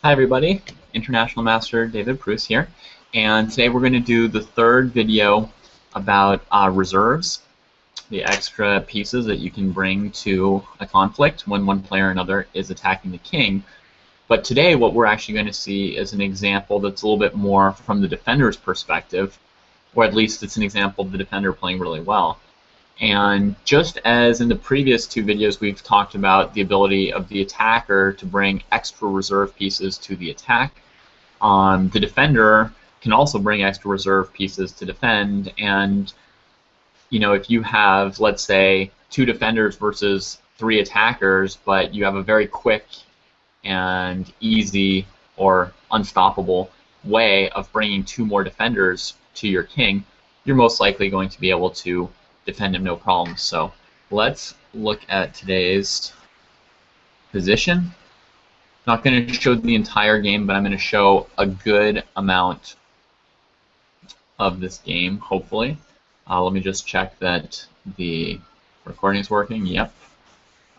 Hi everybody, International Master David Bruce here, and today we're going to do the third video about reserves, the extra pieces that you can bring to a conflict when one player or another is attacking the king. But today what we're actually going to see is an example that's a little bit more from the defender's perspective, or at least it's an example of the defender playing really well. And just as in the previous two videos, we've talked about the ability of the attacker to bring extra reserve pieces to the attack. The defender can also bring extra reserve pieces to defend. And if you have, let's say, two defenders versus three attackers, but you have a very quick and easy or unstoppable way of bringing two more defenders to your king, you're most likely going to be able to defend him no problem. So let's look at today's position. Not going to show the entire game, but I'm going to show a good amount of this game, hopefully. Let me just check that the recording is working. Yep.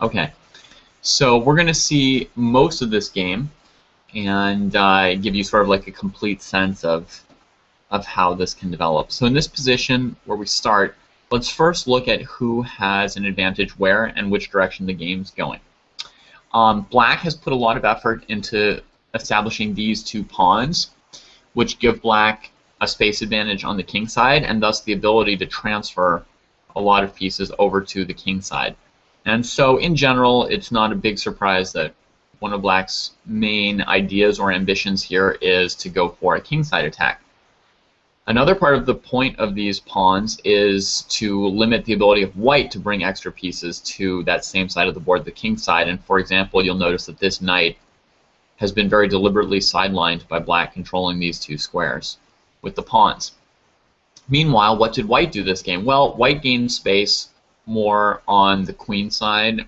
Okay. So we're going to see most of this game and give you sort of like a complete sense of how this can develop. So in this position where we start, let's first look at who has an advantage where and which direction the game's going. Black has put a lot of effort into establishing these two pawns, which give Black a space advantage on the king side, and thus the ability to transfer a lot of pieces over to the king side. And so, in general, it's not a big surprise that one of Black's main ideas or ambitions here is to go for a king side attack. Another part of the point of these pawns is to limit the ability of White to bring extra pieces to that same side of the board, the king side. And for example, you'll notice that this knight has been very deliberately sidelined by Black controlling these two squares with the pawns. Meanwhile, what did White do this game? Well, White gained space more on the queen side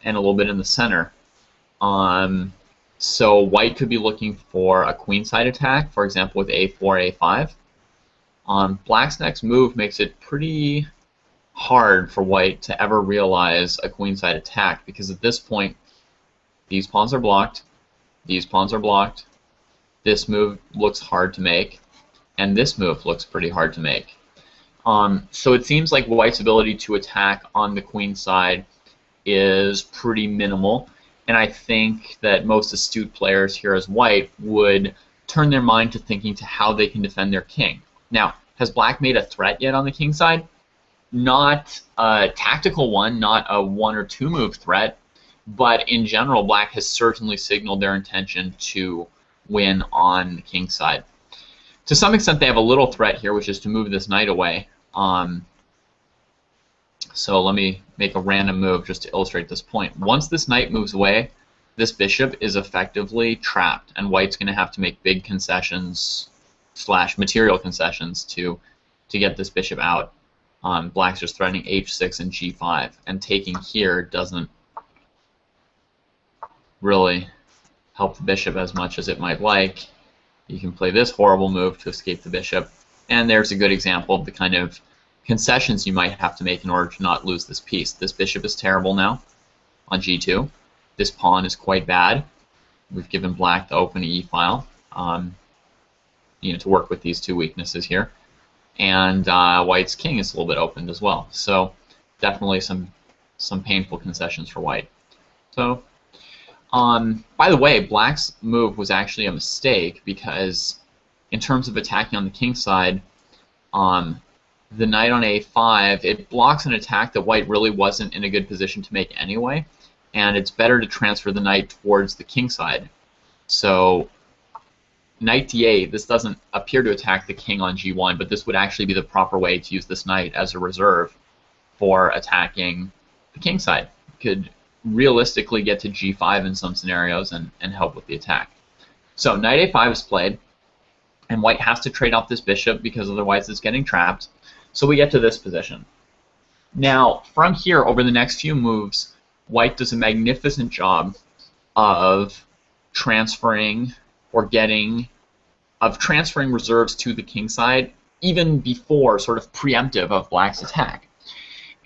and a little bit in the center. So White could be looking for a queen side attack, for example, with a4, a5. Black's next move makes it pretty hard for White to ever realize a queenside attack, because at this point these pawns are blocked, these pawns are blocked, this move looks hard to make, and this move looks pretty hard to make. So it seems like White's ability to attack on the queen side is pretty minimal, and I think that most astute players here as White would turn their mind to thinking to how they can defend their king. Now, has Black made a threat yet on the king side? Not a tactical one, not a one or two move threat, but in general, Black has certainly signaled their intention to win on the king side. To some extent, they have a little threat here, which is to move this knight away. So let me make a random move just to illustrate this point. Once this knight moves away, this bishop is effectively trapped, and White's going to have to make big concessions / material concessions to get this bishop out. Black's just threatening h6 and g5, and taking here doesn't really help the bishop as much as it might like. You can play this horrible move to escape the bishop, and there's a good example of the kind of concessions you might have to make in order to not lose this piece. This bishop is terrible now on g2. This pawn is quite bad. We've given Black the open e-file. To work with these two weaknesses here, and White's king is a little bit opened as well. So definitely some painful concessions for White. So by the way, Black's move was actually a mistake, because in terms of attacking on the king side, the knight on a5, it blocks an attack that White really wasn't in a good position to make anyway, and it's better to transfer the knight towards the king side. So knight d8, this doesn't appear to attack the king on g1, but this would actually be the proper way to use this knight as a reserve for attacking the king side. You could realistically get to g5 in some scenarios and help with the attack. So knight a5 is played, and White has to trade off this bishop because otherwise it's getting trapped. So we get to this position. Now, from here, over the next few moves, White does a magnificent job of transferring reserves to the king side, even before sort of preemptive of Black's attack.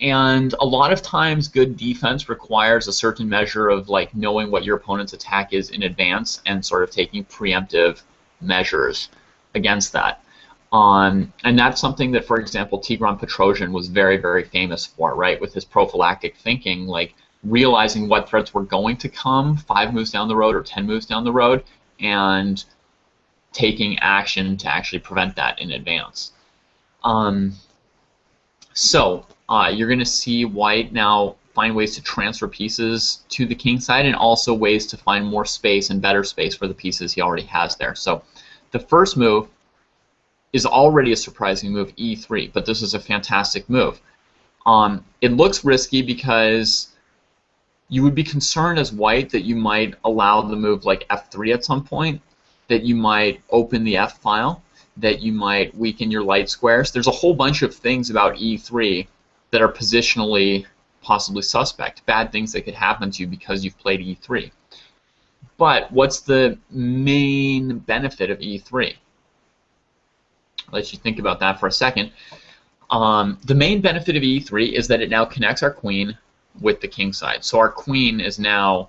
And a lot of times good defense requires a certain measure of like knowing what your opponent's attack is in advance and sort of taking preemptive measures against that. And that's something that, for example, Tigran Petrosian was very, very famous for, right? With his prophylactic thinking, like realizing what threats were going to come 5 moves down the road or 10 moves down the road, and taking action to actually prevent that in advance. You're going to see white now find ways to transfer pieces to the king side, and also ways to find more space and better space for the pieces he already has there. So the first move is already a surprising move, e3, but this is a fantastic move. It looks risky because you would be concerned as white that you might allow the move like f3 at some point, that you might open the f file, that you might weaken your light squares. There's a whole bunch of things about e3 that are positionally possibly suspect, bad things that could happen to you because you've played e3. But what's the main benefit of e3? I'll let you think about that for a second. The main benefit of e3 is that it now connects our queen with the king side. So our queen is now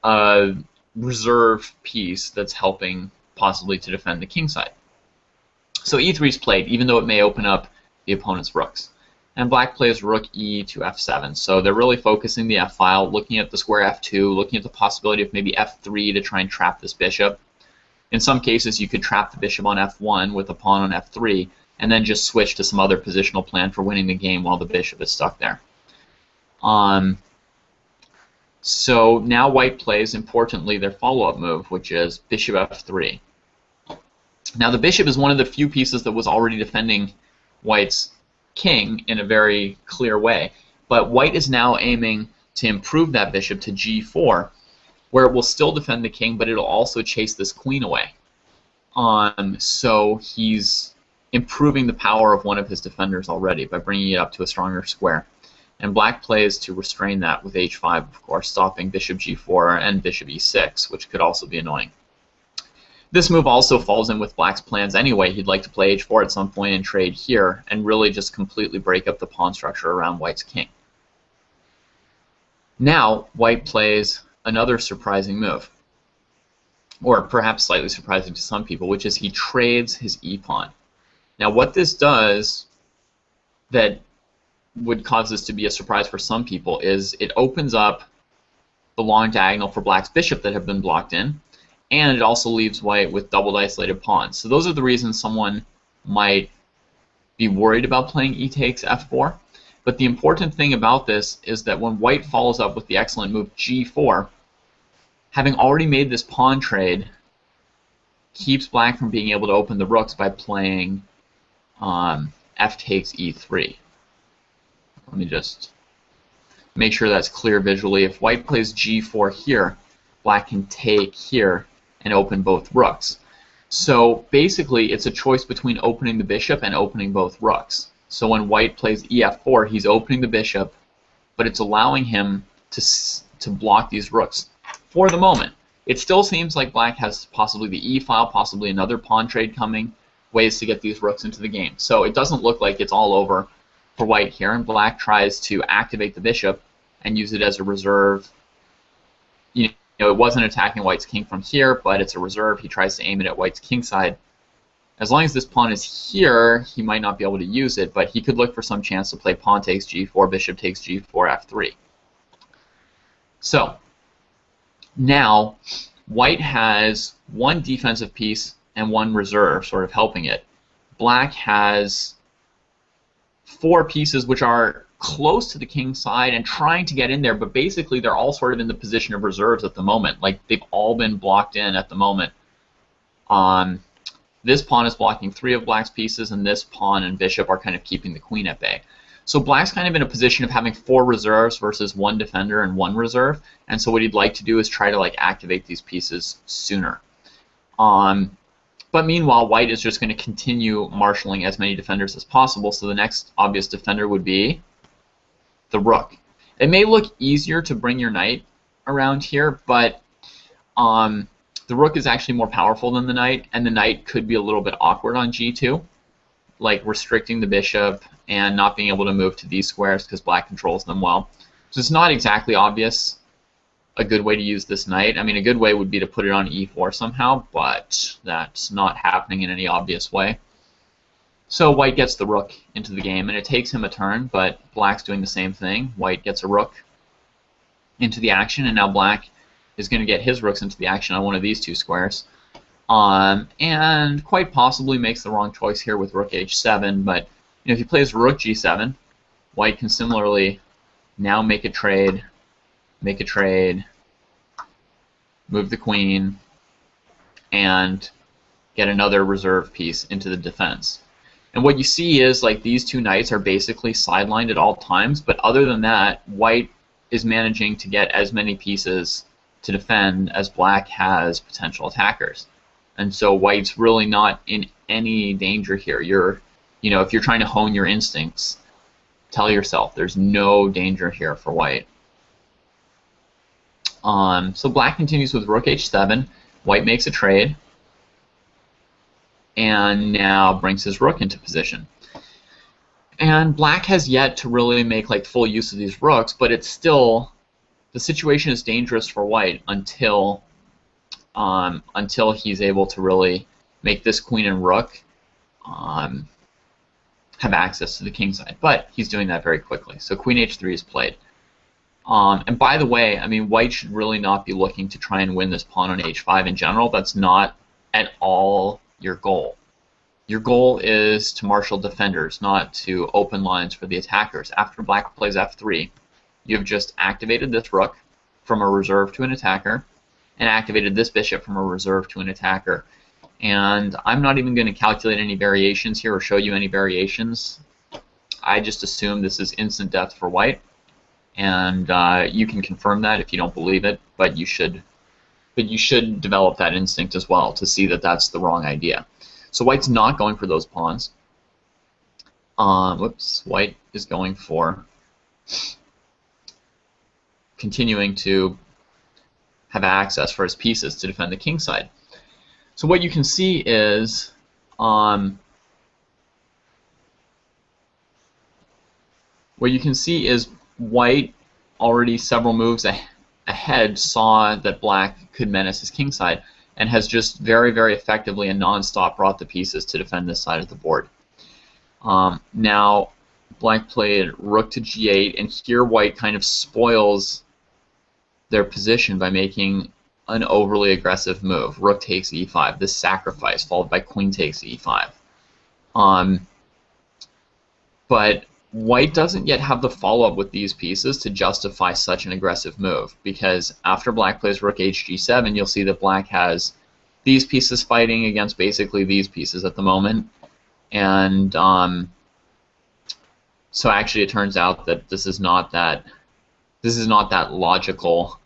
a reserve piece that's helping possibly to defend the king side. So e3 is played, even though it may open up the opponent's rooks. And black plays rook e to f7. So they're really focusing the f file, looking at the square f2, looking at the possibility of maybe f3 to try and trap this bishop. In some cases, you could trap the bishop on f1 with the pawn on f3, and then just switch to some other positional plan for winning the game while the bishop is stuck there. So now white plays, importantly, their follow-up move, which is bishop f3. Now the bishop is one of the few pieces that was already defending white's king in a very clear way, but white is now aiming to improve that bishop to g4, where it will still defend the king, but it'll also chase this queen away. So he's improving the power of one of his defenders already by bringing it up to a stronger square. And black plays to restrain that with h5, of course, stopping bishop g4 and bishop e6, which could also be annoying. This move also falls in with black's plans anyway. He'd like to play h4 at some point and trade here, and really just completely break up the pawn structure around white's king. Now, white plays another surprising move, or perhaps slightly surprising to some people, which is he trades his e-pawn. Now, what this does that would cause this to be a surprise for some people is it opens up the long diagonal for black's bishop that have been blocked in, and it also leaves white with double isolated pawns. So those are the reasons someone might be worried about playing e takes f4. But the important thing about this is that when white follows up with the excellent move g4, having already made this pawn trade keeps black from being able to open the rooks by playing f takes e3. Let me just make sure that's clear visually. If white plays g4 here, black can take here and open both rooks. So basically, it's a choice between opening the bishop and opening both rooks. So when white plays ef4, he's opening the bishop, but it's allowing him to block these rooks for the moment. It still seems like black has possibly the e-file, possibly another pawn trade coming, ways to get these rooks into the game. So it doesn't look like it's all over for white here, and black tries to activate the bishop and use it as a reserve. You know, it wasn't attacking white's king from here, but it's a reserve. He tries to aim it at white's king side. As long as this pawn is here, he might not be able to use it, but he could look for some chance to play pawn takes g4, bishop takes g4, f3. So now white has one defensive piece and one reserve sort of helping it. Black has 4 pieces which are close to the king side and trying to get in there, but basically they're all sort of in the position of reserves at the moment. Like, they've all been blocked in at the moment. This pawn is blocking 3 of black's pieces, and this pawn and bishop are kind of keeping the queen at bay. So black's kind of in a position of having 4 reserves versus 1 defender and 1 reserve, and so what he'd like to do is try to like activate these pieces sooner. But meanwhile, white is just going to continue marshalling as many defenders as possible, so the next obvious defender would be the rook. It may look easier to bring your knight around here, but the rook is actually more powerful than the knight, and the knight could be a little bit awkward on g2. like restricting the bishop and not being able to move to these squares because black controls them well. So it's not exactly obvious a good way to use this knight. I mean, a good way would be to put it on e4 somehow, but that's not happening in any obvious way. So white gets the rook into the game, and it takes him a turn, but black's doing the same thing. White gets a rook into the action, and now black is going to get his rooks into the action on one of these two squares. And quite possibly makes the wrong choice here with rook h7, but if he plays rook g7, white can similarly now make a trade, move the queen, and get another reserve piece into the defense. And what you see is like these two knights are basically sidelined at all times, but other than that, white is managing to get as many pieces to defend as black has potential attackers. And so white's really not in any danger here. If you're trying to hone your instincts, tell yourself there's no danger here for white. So black continues with rook h7. White makes a trade, and now brings his rook into position. And black has yet to really make like full use of these rooks, but it's still, the situation is dangerous for white until he's able to really make this queen and rook have access to the king side. But he's doing that very quickly. So queen h3 is played. And by the way, I mean, white should really not be looking to try and win this pawn on h5 in general. That's not at all your goal. Your goal is to marshal defenders, not to open lines for the attackers. After black plays f3, you've just activated this rook from a reserve to an attacker, and activated this bishop from a reserve to an attacker. And I'm not even going to calculate any variations here or show you any variations. I just assume this is instant death for white. And you can confirm that if you don't believe it, but you should develop that instinct as well to see that that's the wrong idea. So white's not going for those pawns. White is going for continuing to have access for his pieces to defend the king side. So what you can see is white already several moves ahead saw that black could menace his king side and has just very, very effectively and non-stop brought the pieces to defend this side of the board. Now black played rook to g8, and here white kind of spoils their position by making an overly aggressive move. Rook takes e5, this sacrifice, followed by queen takes e5. But white doesn't yet have the follow-up with these pieces to justify such an aggressive move, because after black plays rook hg7, you'll see that black has these pieces fighting against basically these pieces at the moment. And so actually it turns out that this is not that logical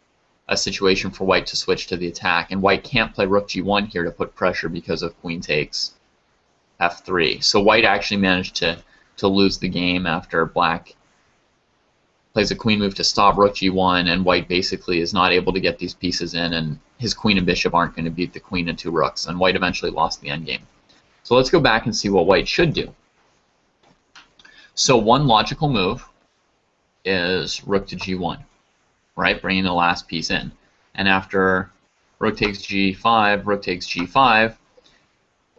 a situation for white to switch to the attack, and white can't play rook g1 here to put pressure because of queen takes f3. So white actually managed to lose the game after black plays a queen move to stop rook g1, and white basically is not able to get these pieces in, and his queen and bishop aren't going to beat the queen and two rooks, and white eventually lost the endgame. So let's go back and see what white should do. So one logical move is rook to g1, right, bringing the last piece in. And after rook takes g5, rook takes g5,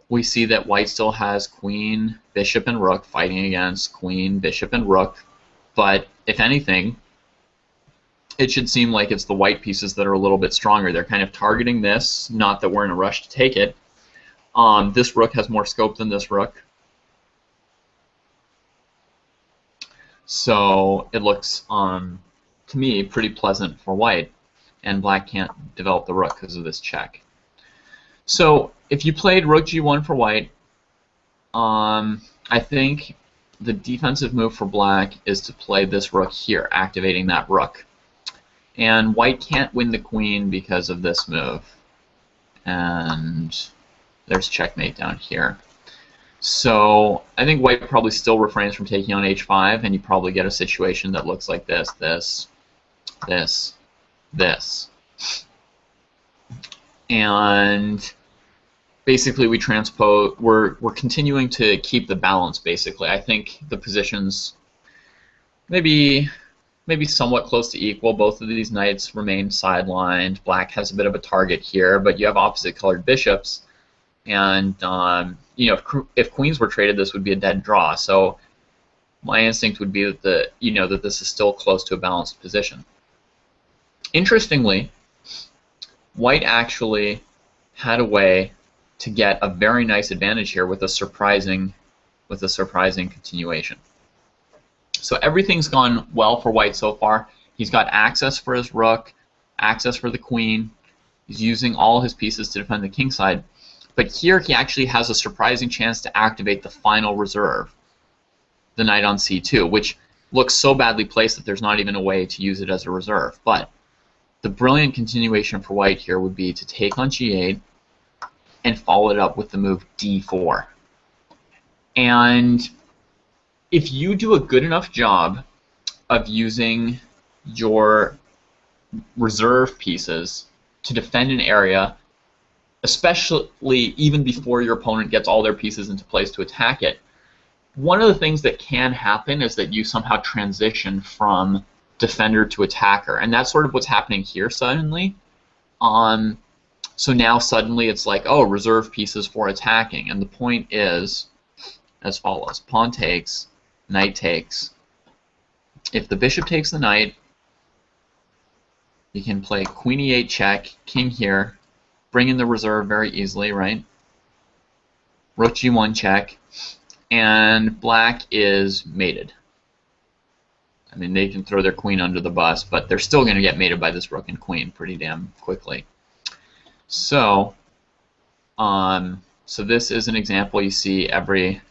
we see that white still has queen, bishop, and rook fighting against queen, bishop, and rook. But if anything, it should seem like it's the white pieces that are a little bit stronger. They're kind of targeting this, not that we're in a rush to take it. This rook has more scope than this rook. So it looks, to me, pretty pleasant for white, and black can't develop the rook because of this check. So if you played rook g1 for white, I think the defensive move for black is to play this rook here, activating that rook. And white can't win the queen because of this move. And there's checkmate down here. So I think white probably still refrains from taking on h5, and you probably get a situation that looks like this, this, this. And basically we're continuing to keep the balance. Basically, I think the positions maybe somewhat close to equal. Both of these knights remain sidelined. Black has a bit of a target here, but you have opposite colored bishops, and you know, if queens were traded, this would be a dead draw. So my instinct would be that that this is still close to a balanced position. Interestingly, white actually had a way to get a very nice advantage here with a surprising continuation. So everything's gone well for white so far. He's got access for his rook, access for the queen. He's using all his pieces to defend the king side. But here he actually has a surprising chance to activate the final reserve, the knight on c2, which looks so badly placed that there's not even a way to use it as a reserve. But the brilliant continuation for white here would be to take on g8 and follow it up with the move d4. And if you do a good enough job of using your reserve pieces to defend an area, especially even before your opponent gets all their pieces into place to attack it, one of the things that can happen is that you somehow transition from defender to attacker, and that's sort of what's happening here suddenly. So now suddenly it's like, oh, reserve pieces for attacking, and the point is as follows: pawn takes, knight takes. If the bishop takes the knight, you can play queen e8 check, king here, bring in the reserve very easily, right? Rook g1 check, and black is mated. I mean, they can throw their queen under the bus, but they're still going to get mated by this rook and queen pretty damn quickly. So, so this is an example. You see every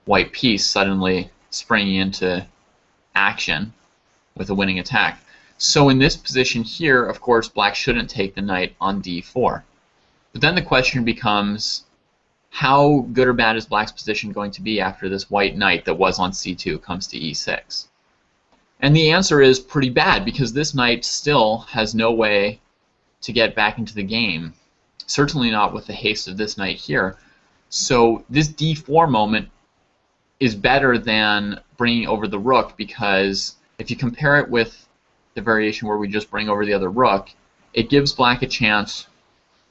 white piece suddenly springing into action with a winning attack. So in this position here, of course, black shouldn't take the knight on d4. But then the question becomes, how good or bad is black's position going to be after this white knight that was on c2 comes to e6? And the answer is pretty bad, because this knight still has no way to get back into the game. Certainly not with the haste of this knight here. So this d4 moment is better than bringing over the rook, because if you compare it with the variation where we just bring over the other rook, it gives black a chance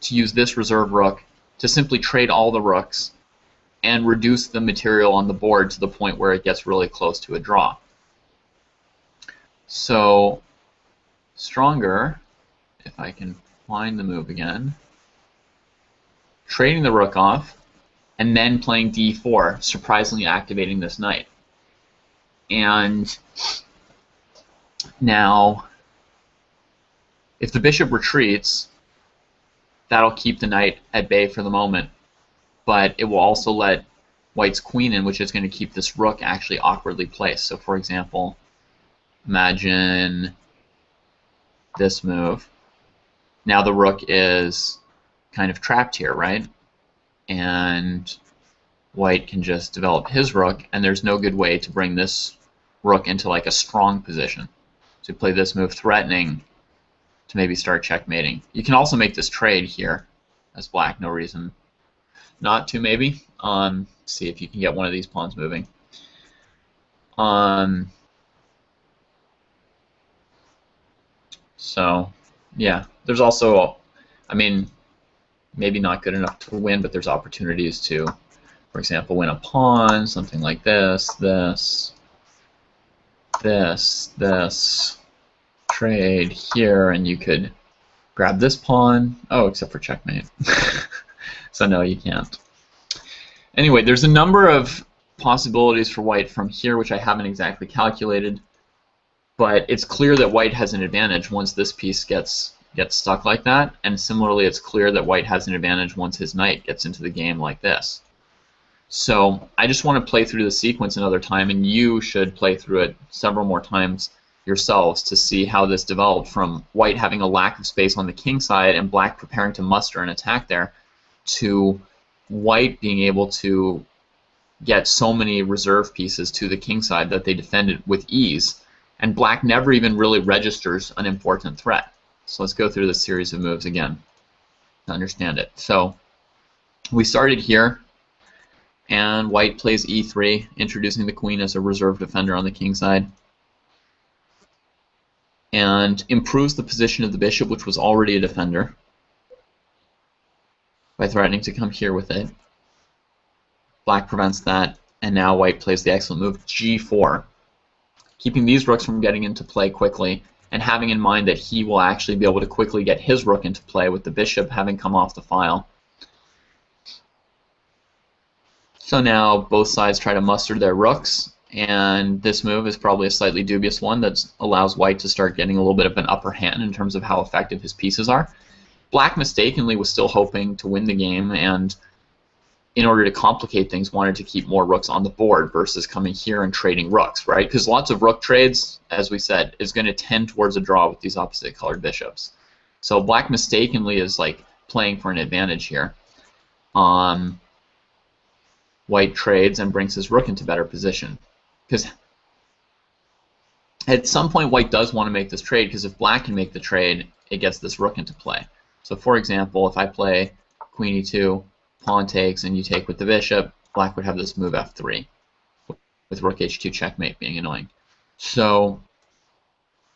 to use this reserve rook to simply trade all the rooks and reduce the material on the board to the point where it gets really close to a draw. So stronger, if I can find the move again, trading the rook off, and then playing d4, surprisingly activating this knight. And now, if the bishop retreats, that'll keep the knight at bay for the moment, but it will also let white's queen in, which is going to keep this rook actually awkwardly placed. So for example, imagine this move. Now the rook is kind of trapped here, right? And white can just develop his rook, and there's no good way to bring this rook into like a strong position. So you play this move threatening to maybe start checkmating. You can also make this trade here as black, no reason not to maybe. See if you can get one of these pawns moving. So yeah, there's also, I mean, maybe not good enough to win, but there's opportunities to, for example, win a pawn, something like this, this, trade here, and you could grab this pawn. Oh, except for checkmate. So no, you can't. Anyway, there's a number of possibilities for white from here, which I haven't exactly calculated, but it's clear that white has an advantage once this piece gets stuck like that, and similarly it's clear that white has an advantage once his knight gets into the game like this. So I just want to play through the sequence another time, and you should play through it several more times yourselves to see how this developed from white having a lack of space on the king side and black preparing to muster an attack there, to white being able to get so many reserve pieces to the king side that they defend it with ease, and black never even really registers an important threat. So let's go through this series of moves again to understand it. So we started here, and white plays e3, introducing the queen as a reserve defender on the king side, and improves the position of the bishop, which was already a defender, by threatening to come here with it. Black prevents that, and now white plays the excellent move g4, keeping these rooks from getting into play quickly, and having in mind that he will actually be able to quickly get his rook into play with the bishop having come off the file. So now both sides try to muster their rooks, and this move is probably a slightly dubious one that allows white to start getting a little bit of an upper hand in terms of how effective his pieces are. Black mistakenly was still hoping to win the game, and in order to complicate things, wanted to keep more rooks on the board versus coming here and trading rooks, right? Because lots of rook trades, as we said, is going to tend towards a draw with these opposite colored bishops. So black mistakenly is like playing for an advantage here. White trades and brings his rook into better position. Because at some point white does want to make this trade, because if black can make the trade, it gets this rook into play. So for example, if I play queen e2, pawn takes, and you take with the bishop, black would have this move f3, with rook h2 checkmate being annoying. So,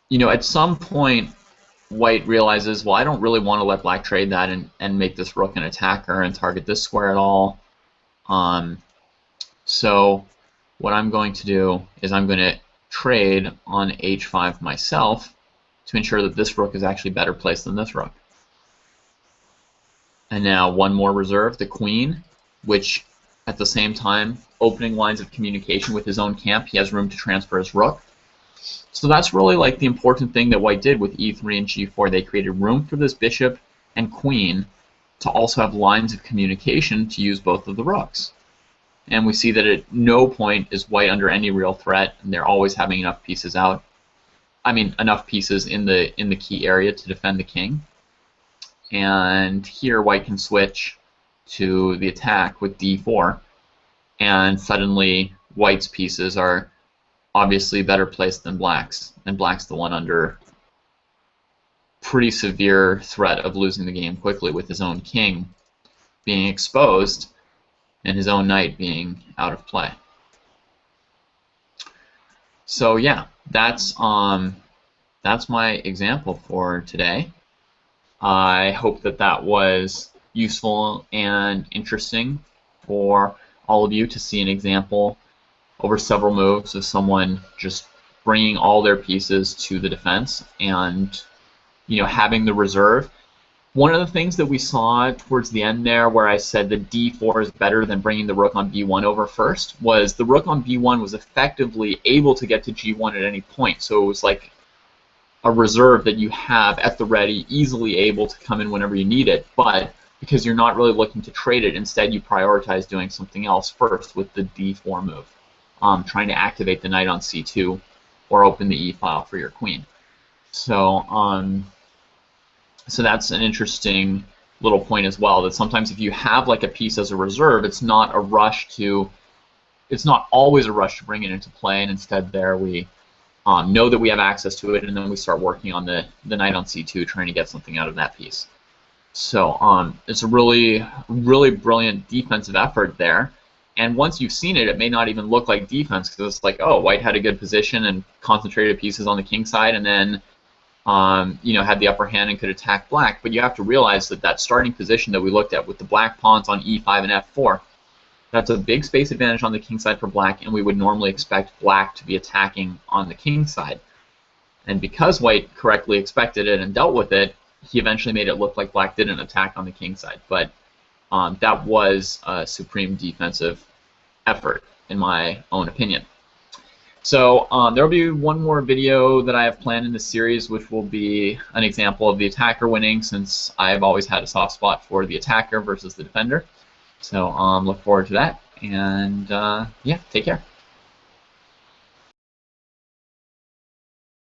you know, at some point, white realizes, well, I don't really want to let black trade that and make this rook an attacker and target this square at all. So what I'm going to do is I'm going to trade on h5 myself to ensure that this rook is actually better placed than this rook. And now one more reserve, the queen, which at the same time, opening lines of communication with his own camp, he has room to transfer his rook. So that's really like the important thing that white did with e3 and g4. They created room for this bishop and queen to also have lines of communication to use both of the rooks. And we see that at no point is white under any real threat, and they're always having enough pieces out. I mean, enough pieces in the key area to defend the king. And here white can switch to the attack with d4, and suddenly white's pieces are obviously better placed than black's, and black's the one under pretty severe threat of losing the game quickly with his own king being exposed and his own knight being out of play. So yeah, that's my example for today. I hope that that was useful and interesting for all of you to see an example over several moves of someone just bringing all their pieces to the defense and, you know, having the reserve. One of the things that we saw towards the end there, where I said that d4 is better than bringing the rook on b1 over first, was the rook on b1 was effectively able to get to g1 at any point. So it was like a reserve that you have at the ready, easily able to come in whenever you need it, but because you're not really looking to trade it, instead you prioritize doing something else first with the d4 move, trying to activate the knight on c2 or open the e-file for your queen. So, so that's an interesting little point as well, that sometimes if you have like a piece as a reserve, it's not always a rush to bring it into play, and instead there we know that we have access to it, and then we start working on the knight on c2, trying to get something out of that piece. So it's a really, really brilliant defensive effort there. And once you've seen it, it may not even look like defense, because it's like, oh, white had a good position and concentrated pieces on the king side, and then you know, had the upper hand and could attack black. But you have to realize that that starting position that we looked at with the black pawns on e5 and f4, that's a big space advantage on the king side for black, and we would normally expect black to be attacking on the king side. And because white correctly expected it and dealt with it, he eventually made it look like black didn't attack on the king side. But that was a supreme defensive effort, in my own opinion. So there will be one more video that I have planned in this series, which will be an example of the attacker winning, since I've always had a soft spot for the attacker versus the defender. So look forward to that, and yeah, take care.